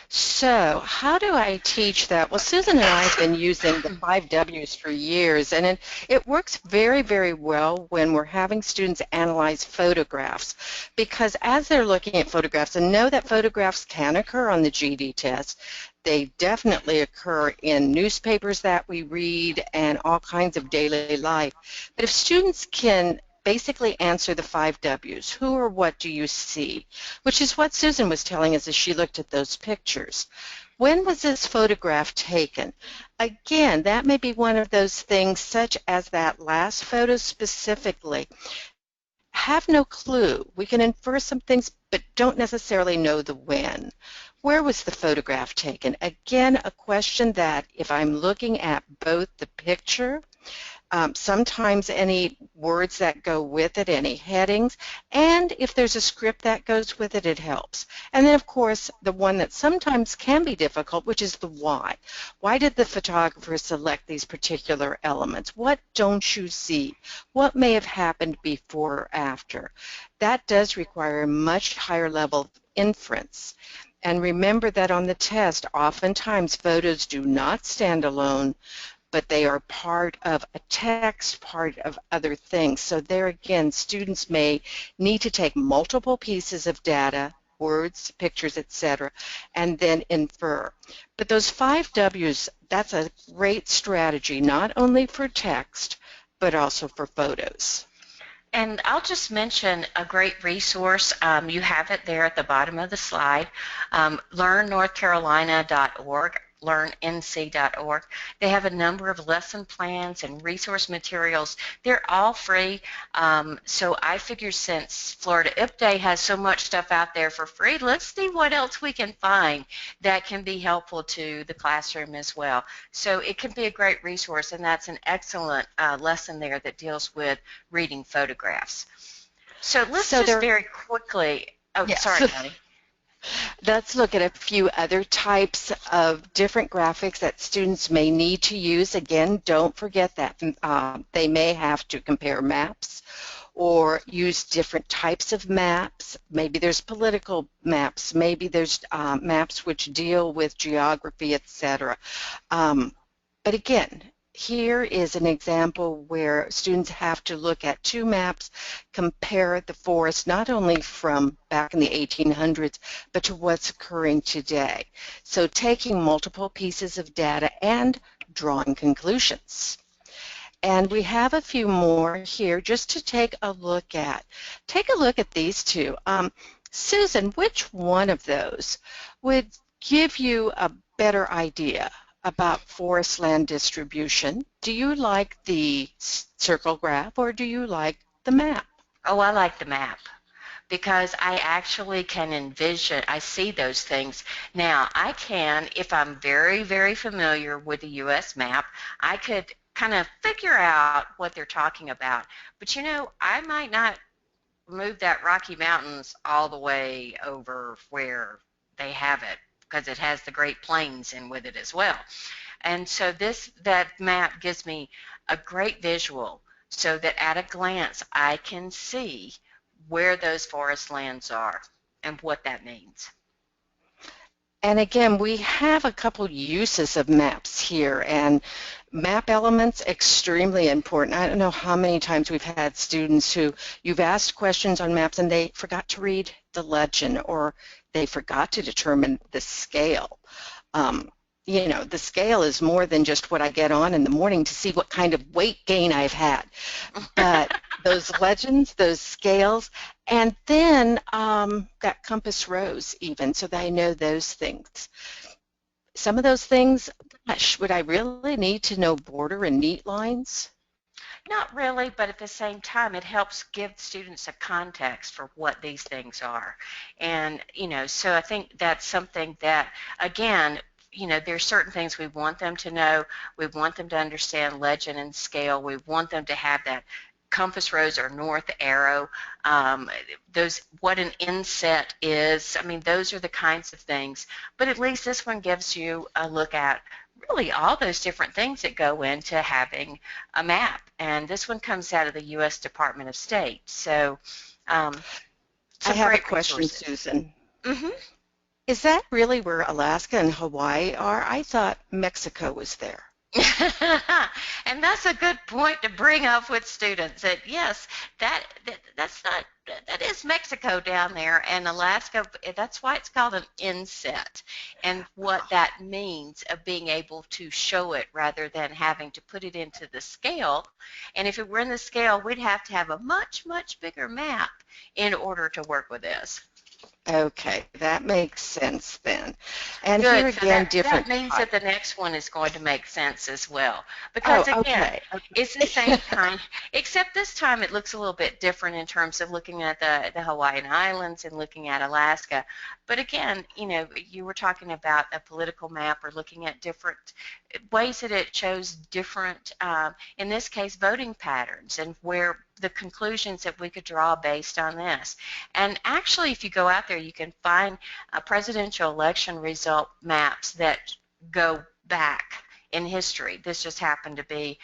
So how do I teach that? Well, Susan and I have been using the 5 W's for years, and it works very, very well when we're having students analyze photographs, because as they're looking at photographs, and know that photographs can occur on the GED test, they definitely occur in newspapers that we read and all kinds of daily life. But if students can basically answer the 5 W's. Who or what do you see? Which is what Susan was telling us as she looked at those pictures. When was this photograph taken? Again, that may be one of those things such as that last photo specifically. Have no clue. We can infer some things, but don't necessarily know the when. Where was the photograph taken? Again, a question that if I'm looking at both the picture, sometimes any words that go with it, any headings, and if there's a script that goes with it, it helps. And then, of course, the one that sometimes can be difficult, which is the why. Why did the photographer select these particular elements? What don't you see? What may have happened before or after? That does require a much higher level of inference. And remember that on the test, oftentimes photos do not stand alone, but they are part of a text, part of other things. So there again, students may need to take multiple pieces of data, words, pictures, etc., and then infer. But those 5 W's, that's a great strategy, not only for text, but also for photos. And I'll just mention a great resource. You have it there at the bottom of the slide, learnnorthcarolina.org. learnnc.org. They have a number of lesson plans and resource materials. They're all free. So I figure since Florida IP Day has so much stuff out there for free, let's see what else we can find that can be helpful to the classroom as well. So it can be a great resource, and that's an excellent lesson there that deals with reading photographs. So let's just very quickly, sorry, Patty. Let's look at a few other types of different graphics that students may need to use. Again, don't forget that they may have to compare maps or use different types of maps. Maybe there's political maps, maybe there's maps which deal with geography, etc. But again, here is an example where students have to look at 2 maps, compare the forest not only from back in the 1800s, but to what's occurring today. So taking multiple pieces of data and drawing conclusions. And we have a few more here just to take a look at. Take a look at these 2. Susan, which one of those would give you a better idea about forest land distribution. Do you like the circle graph or do you like the map? Oh, I like the map, because I actually can envision, I see those things. Now, I can, if I'm very, very familiar with the U.S. map, I could kind of figure out what they're talking about. But you know, I might not move that Rocky Mountains all the way over where they have it, because it has the Great Plains in with it as well. And so that map gives me a great visual so that at a glance I can see where those forest lands are and what that means. And again, we have a couple uses of maps here, and map elements extremely important. I don't know how many times we've had students who you've asked questions on maps and they forgot to read the legend or they forgot to determine the scale. You know, the scale is more than just what I get on in the morning to see what kind of weight gain I've had. But those legends, those scales, and then that compass rose even, so that I know those things. Some of those things, gosh, would I really need to know border and neat lines? Not really, but at the same time, it helps give students a context for what these things are. And, you know, so I think that's something that, again, you know, there's certain things we want them to know. We want them to understand legend and scale. We want them to have that compass rose or north arrow. Those, what an inset is. I mean, those are the kinds of things. But at least this one gives you a look at really all those different things that go into having a map. And this one comes out of the U.S. Department of State. So I some have a great question, resources. Susan. Mm-hmm. Is that really where Alaska and Hawaii are? I thought Mexico was there. And that's a good point to bring up with students, that yes, that's not, that is Mexico down there, and Alaska, that's why it's called an inset, and what that means of being able to show it rather than having to put it into the scale. And if it were in the scale, we'd have to have a much, much bigger map in order to work with this. Okay, that makes sense then. And here Good. So again, that different means that types. the next one is going to make sense as well. Oh, Because again, okay. it's the same kind, except this time it looks a little bit different in terms of looking at the Hawaiian Islands and looking at Alaska. But again, you know, you were talking about a political map or looking at different ways that it shows different, in this case, voting patterns and where the conclusions that we could draw based on this. And actually, if you go out there, you can find presidential election result maps that go back in history. This just happened to be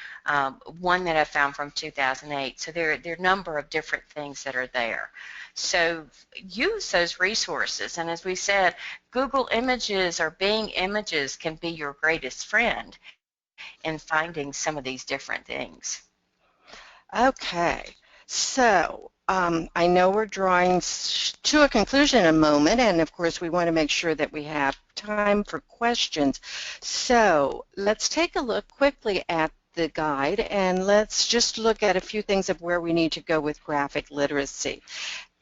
one that I found from 2008. So there are a number of different things that are there. So use those resources. And as we said, Google Images or Bing Images can be your greatest friend in finding some of these different things. Okay, so I know we're drawing to a conclusion in a moment, and of course we want to make sure that we have time for questions. So let's take a look quickly at the guide, and let's just look at a few things of where we need to go with graphic literacy.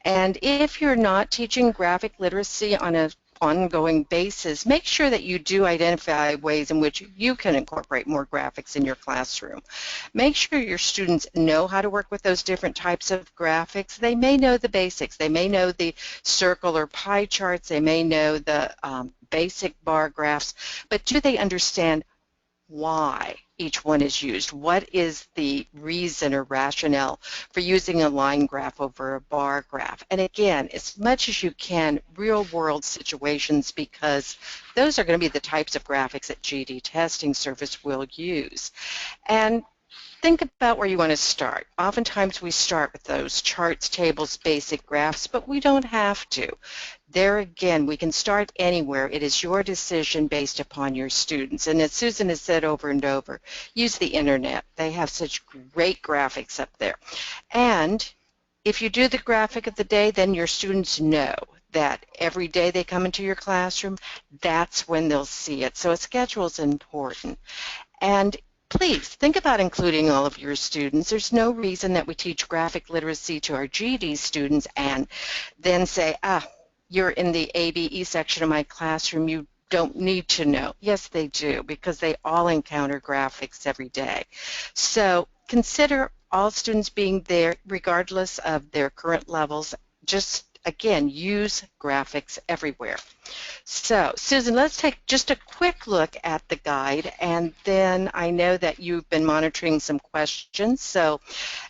And if you're not teaching graphic literacy on an ongoing basis, make sure that you do identify ways in which you can incorporate more graphics in your classroom. Make sure your students know how to work with those different types of graphics. They may know the basics. They may know the circle or pie charts. They may know the basic bar graphs, but do they understand why each one is used? What is the reason or rationale for using a line graph over a bar graph? And again, as much as you can, real world situations, because those are going to be the types of graphics that GED Testing Service will use. And think about where you want to start. Oftentimes we start with those charts, tables, basic graphs, but we don't have to. There again, we can start anywhere. It is your decision based upon your students. And as Susan has said over and over, use the internet. They have such great graphics up there. And if you do the graphic of the day, then your students know that every day they come into your classroom, that's when they'll see it. So a schedule is important. And please think about including all of your students. There's no reason that we teach graphic literacy to our GED students and then say, you're in the ABE section of my classroom, you don't need to know. Yes, they do, because they all encounter graphics every day. So consider all students being there regardless of their current levels. Just, again, use graphics everywhere. So, Susan, let's take just a quick look at the guide, and then I know that you've been monitoring some questions. So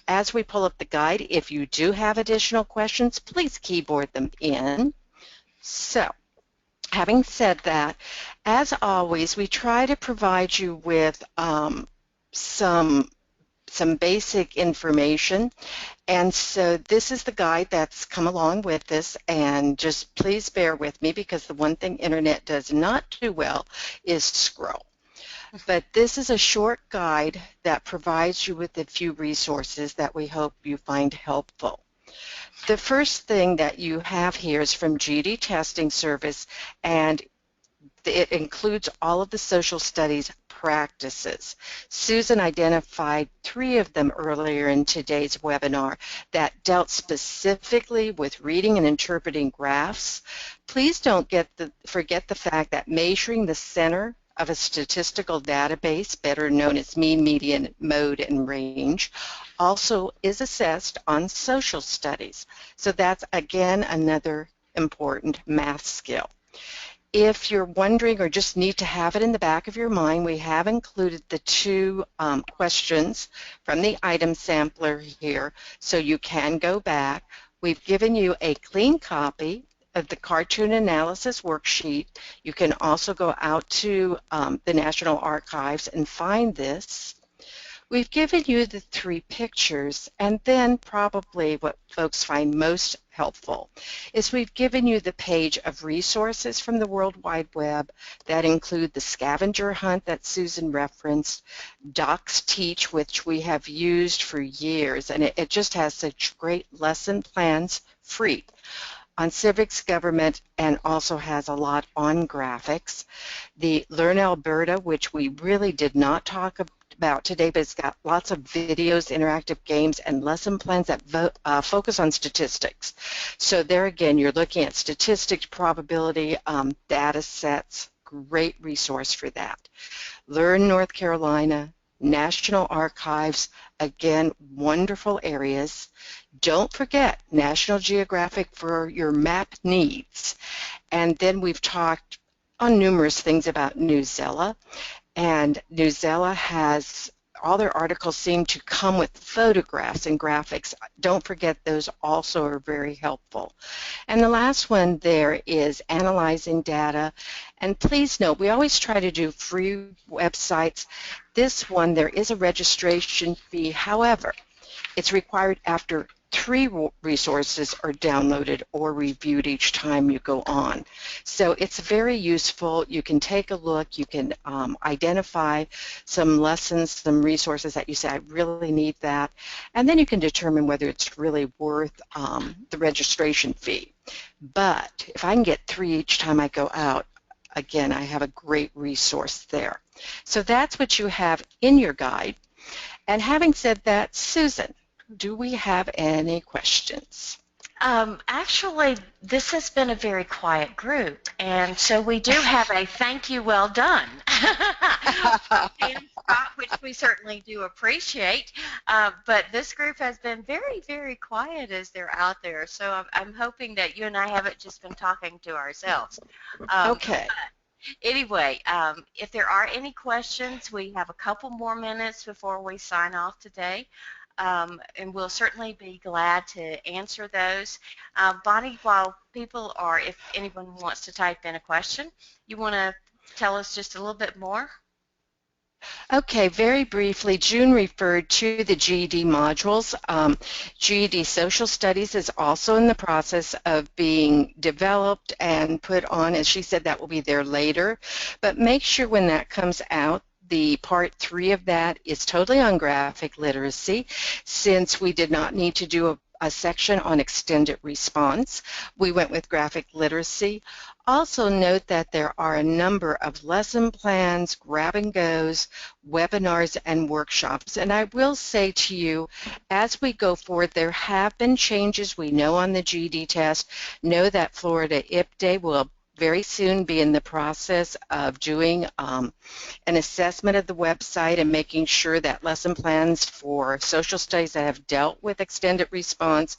as we pull up the guide, if you do have additional questions, please keyboard them in. So, having said that, as always, we try to provide you with some basic information. And so this is the guide that's come along with this, and just please bear with me, because the one thing internet does not do well is scroll. But this is a short guide that provides you with a few resources that we hope you find helpful. The first thing that you have here is from GED Testing Service, and it includes all of the social studies practices. Susan identified 3 of them earlier in today's webinar that dealt specifically with reading and interpreting graphs. Please don't forget the fact that measuring the center of a statistical database, better known as mean, median, mode, and range, also is assessed on social studies. So that's, again, another important math skill. If you're wondering or just need to have it in the back of your mind, we have included the 2 questions from the item sampler here, so you can go back. We've given you a clean copy of the cartoon analysis worksheet. You can also go out to the National Archives and find this. We've given you the 3 pictures, and then probably what folks find most helpful is we've given you the page of resources from the World Wide Web that include the scavenger hunt that Susan referenced, Docs Teach, which we have used for years, and it just has such great lesson plans free on civics, government, and also has a lot on graphics. The Learn Alberta, which we really did not talk about today, but it's got lots of videos, interactive games, and lesson plans that focus on statistics. So there again, you're looking at statistics, probability, data sets, great resource for that. Learn North Carolina, National Archives, again, wonderful areas. Don't forget National Geographic for your map needs. And then we've talked on numerous things about Newsela, and Newsela has, all their articles seem to come with photographs and graphics. Don't forget those also are very helpful. And the last one there is analyzing data. And please note, we always try to do free websites. This one, there is a registration fee. However, it's required after 3 resources are downloaded or reviewed each time you go on. So it's very useful. You can take a look. You can identify some lessons, some resources that you say, I really need that. And then you can determine whether it's really worth the registration fee. But if I can get 3 each time I go out, again, I have a great resource there. So that's what you have in your guide. And having said that, Susan, do we have any questions? Actually, this has been a very quiet group, and so we do have a thank you, well done, which we certainly do appreciate, but this group has been very, very quiet as they're out there, so I'm hoping that you and I haven't just been talking to ourselves. Okay. Anyway, if there are any questions, we have a couple more minutes before we sign off today. And we'll certainly be glad to answer those. Bonnie, while people are, if anyone wants to type in a question, you want to tell us just a little bit more? Okay, very briefly, June referred to the GED modules. GED Social Studies is also in the process of being developed and put on. As she said, that will be there later. But make sure when that comes out, the part 3 of that is totally on graphic literacy, since we did not need to do a section on extended response. We went with graphic literacy. Also note that there are a number of lesson plans, grab-and-goes, webinars, and workshops. And I will say to you, as we go forward, there have been changes we know on the GED test. Know that Florida IP Day will very soon be in the process of doing an assessment of the website and making sure that lesson plans for social studies that have dealt with extended response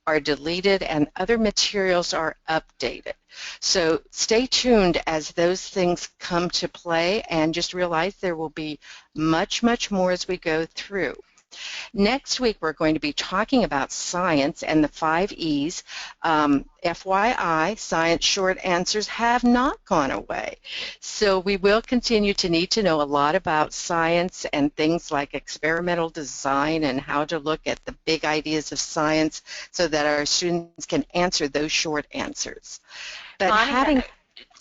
are deleted and other materials are updated. So stay tuned as those things come to play, and just realize there will be much, much more as we go through. Next week, we're going to be talking about science and the 5 E's. FYI, science short answers have not gone away. So we will continue to need to know a lot about science and things like experimental design and how to look at the big ideas of science so that our students can answer those short answers. But Bonnie,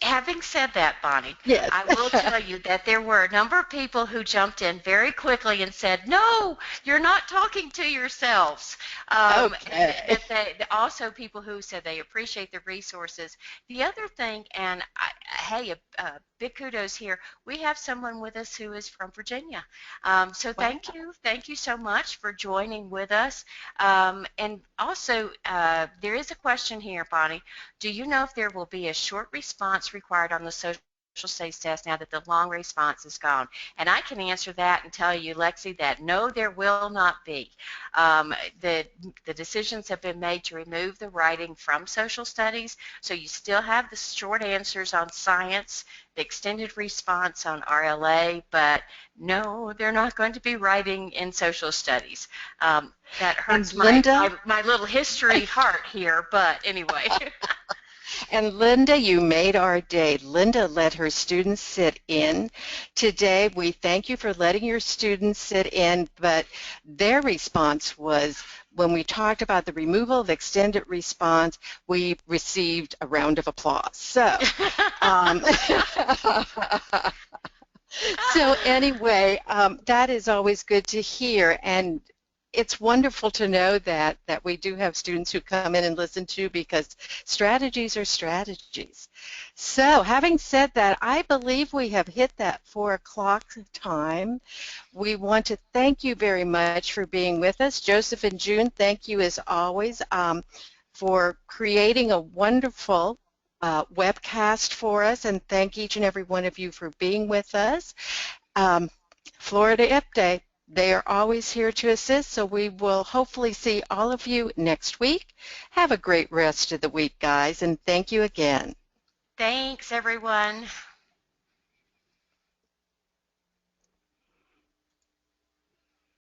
having said that, Bonnie, yes. I will tell you that there were a number of people who jumped in very quickly and said, no, you're not talking to yourselves. Okay. Also people who said they appreciate the resources. The other thing, and hey, big kudos here, we have someone with us who is from Virginia. So thank you so much for joining with us. And also, there is a question here, Bonnie. Do you know if there will be a short response required on the social studies test now that the long response is gone? And I can answer that and tell you, Lexi, that no, there will not be. The decisions have been made to remove the writing from social studies, so you still have the short answers on science, the extended response on RLA, but no, they're not going to be writing in social studies. That hurts my little history heart here, but anyway. And Linda, you made our day. Linda let her students sit in. Today, we thank you for letting your students sit in, but their response was, when we talked about the removal of extended response, we received a round of applause. So, so anyway, that is always good to hear, and it's wonderful to know that we do have students who come in and listen to, because strategies are strategies. So having said that, I believe we have hit that 4 o'clock time. We want to thank you very much for being with us. Joseph and June, thank you as always for creating a wonderful webcast for us, and thank each and every one of you for being with us. Florida IPDA, they are always here to assist, so we will hopefully see all of you next week. Have a great rest of the week, guys, and thank you again. Thanks, everyone.